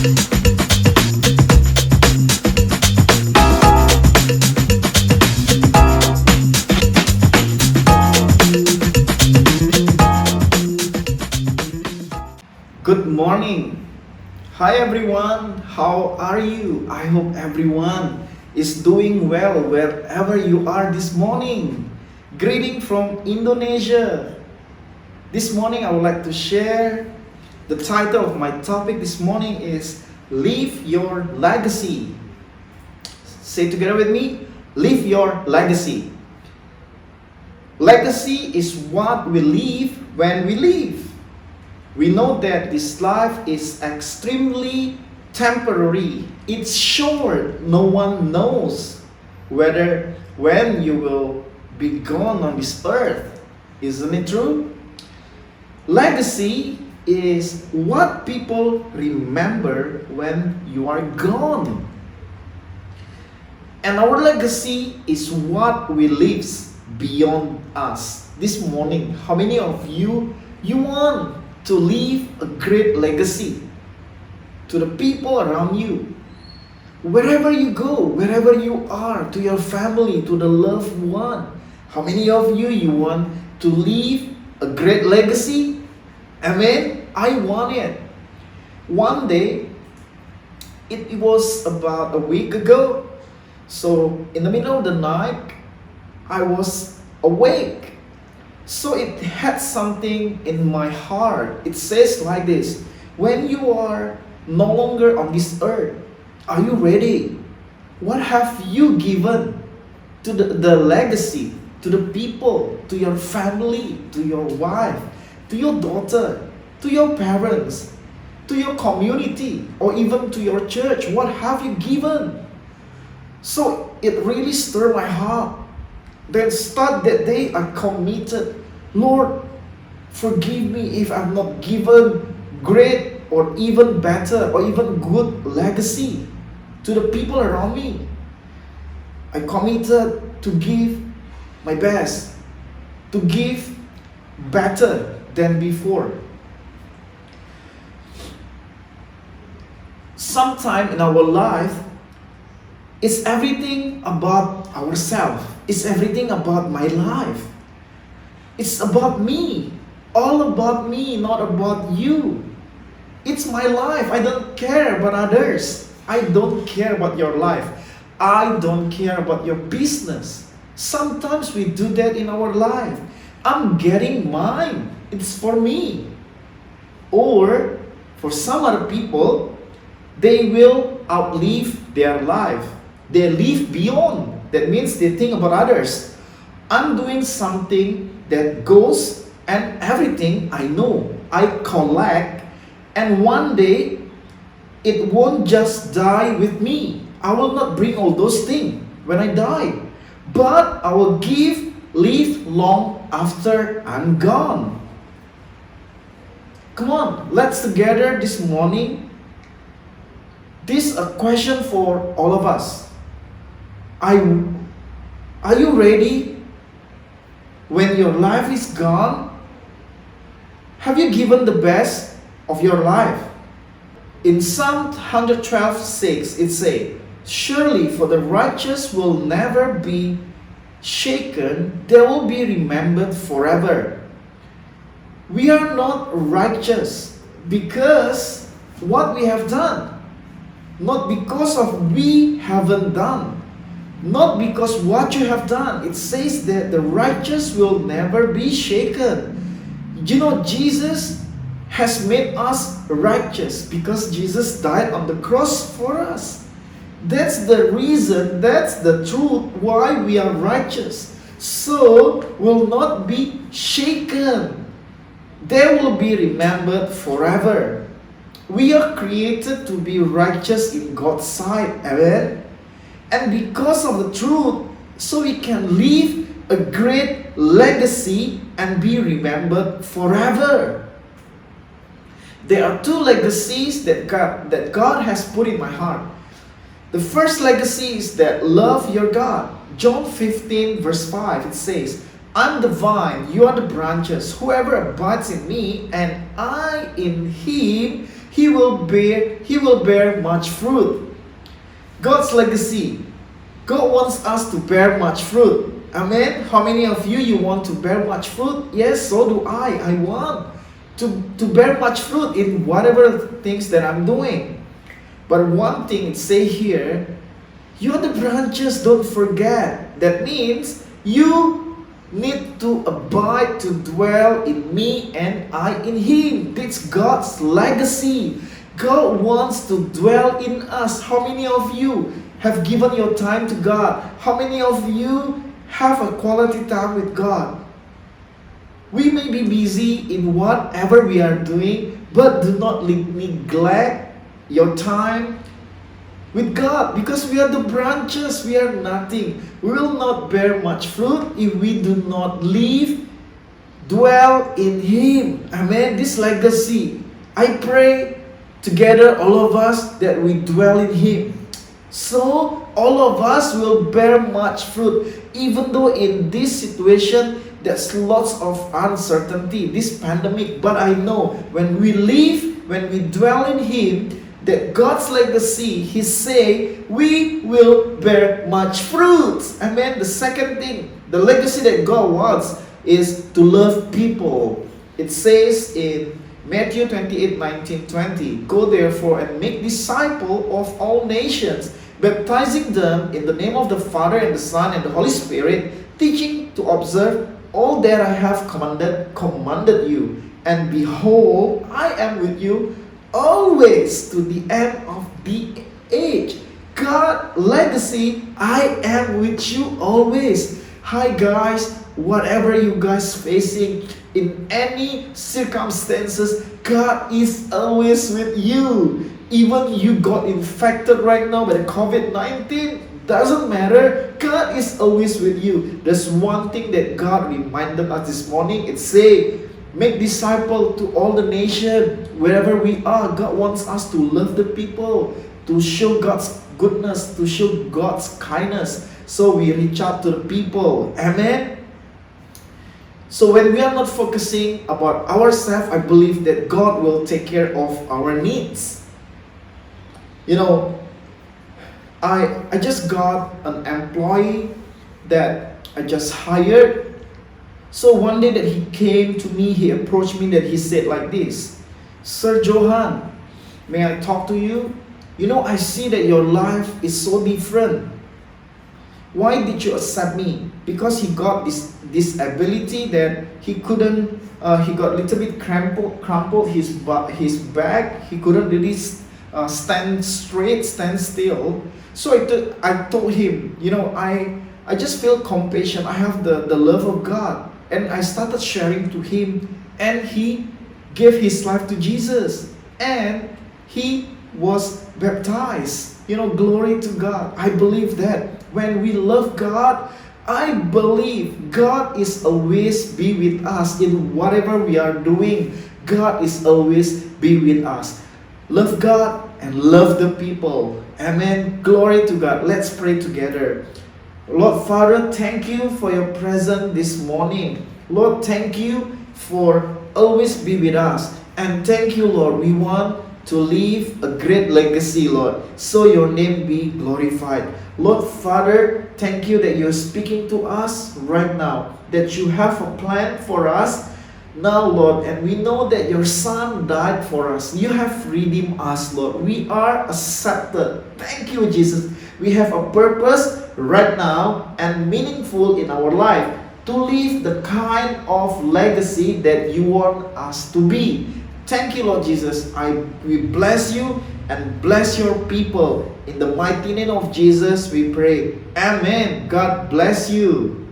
Good morning. Hi everyone, how are you? I hope everyone is doing well wherever you are this morning. Greeting from Indonesia. This morning I would like to share the title of my topic this morning is Leave Your Legacy. Say together with me, leave your legacy. Legacy is what we leave when we leave. We know that this life is extremely temporary. It's short. No one knows when you will be gone on this earth. Isn't it true? Legacy is what people remember when you are gone. And our legacy is what we leave beyond us. This morning, how many of you want to leave a great legacy to the people around you? Wherever you go, wherever you are, to your family, to the loved one. How many of you want to leave a great legacy? Amen? I want it. One day, it was about a week ago. So in the middle of the night, I was awake. So it had something in my heart. It says like this: when you are no longer on this earth, are you ready? What have you given to the legacy, to the people, to your family, to your wife, to your daughter, to your parents, to your community, or even to your church? What have you given? So it really stirred my heart. Then start that day, I committed, Lord, forgive me if I've not given great or even better or even good legacy to the people around me. I committed to give my best, to give better than before. Sometime in our life, it's everything about ourselves. It's everything about my life. It's about me. All about me, not about you. It's my life. I don't care about others. I don't care about your life. I don't care about your business. Sometimes we do that in our life. I'm getting mine. It's for me. Or for some other people, they will outlive their life. They live beyond. That means they think about others. I'm doing something that goes and everything I know, I collect, and one day it won't just die with me. I will not bring all those things when I die, but I will live long after I'm gone. Come on, let's together this morning. This is a question for all of us. Are you ready when your life is gone? Have you given the best of your life? In Psalm 112:6 it says, surely for the righteous will never be shaken, they will be remembered forever. We are not righteous because what we have done, not because of we haven't done. Not because what you have done. It says that the righteous will never be shaken. You know, Jesus has made us righteous because Jesus died on the cross for us. That's the reason, that's the truth why we are righteous. So, will not be shaken. They will be remembered forever. We are created to be righteous in God's sight. Amen. And because of the truth, so we can leave a great legacy and be remembered forever. There are two legacies that God has put in my heart. The first legacy is that love your God. John 15 verse 5, it says, I'm the vine, you are the branches. Whoever abides in me and I in him, he will bear much fruit. God's legacy. God wants us to bear much fruit. Amen. How many of you want to bear much fruit? Yes, so do I. I want to bear much fruit in whatever things that I'm doing. But one thing it say here, you are the branches, don't forget. That means you need to abide, to dwell in me and I in him. That's God's legacy. God wants to dwell in us. How many of you have given your time to God? How many of you have a quality time with God? We may be busy in whatever we are doing, but do not neglect your time with God, because we are the branches, we are nothing. We will not bear much fruit if we do not live, dwell in Him. Amen. This legacy, I pray together, all of us, that we dwell in Him. So all of us will bear much fruit, even though in this situation there's lots of uncertainty, this pandemic. But I know when we live, when we dwell in Him, that God's legacy, He say, we will bear much fruit. Amen. The second thing, the legacy that God wants is to love people. It says in Matthew 28:19-20, go therefore and make disciples of all nations, baptizing them in the name of the Father and the Son and the Holy Spirit, teaching to observe all that I have commanded you. And behold, I am with you always to the end of the age. God legacy, I am with you always. Hi guys, whatever you guys facing, in any circumstances, God is always with you. Even you got infected right now by the COVID-19, doesn't matter. God is always with you. There's one thing that God reminded us this morning. It say, make disciples to all the nation, wherever we are. God wants us to love the people, to show God's goodness, to show God's kindness. So we reach out to the people. Amen. So when we are not focusing about ourselves, I believe that God will take care of our needs. You know, I just got an employee that I just hired. So one day that he came to me, he approached me, that he said like this, Sir Johan, may I talk to you? You know, I see that your life is so different. Why did you accept me? Because he got this ability that he couldn't, he got a little bit crumpled his back. He couldn't really stand straight, stand still. So I told him, you know, I just feel compassion. I have the love of God. And I started sharing to him, and he gave his life to Jesus. And he was baptized. You know, glory to God. I believe that when we love God, I believe God is always be with us in whatever we are doing. God is always be with us. Love God and love the people. Amen. Glory to God. Let's pray together. Lord Father, thank you for your presence this morning. Lord, thank you for always be with us. And thank you, Lord. We want to leave a great legacy, Lord, so your name be glorified. Lord Father, thank you that you're speaking to us right now, that you have a plan for us now, Lord, and we know that your Son died for us. You have redeemed us, Lord. We are accepted. Thank you, Jesus. We have a purpose right now and meaningful in our life to live the kind of legacy that you want us to be. Thank you, Lord Jesus. We bless you and bless your people. In the mighty name of Jesus we pray. Amen. God bless you.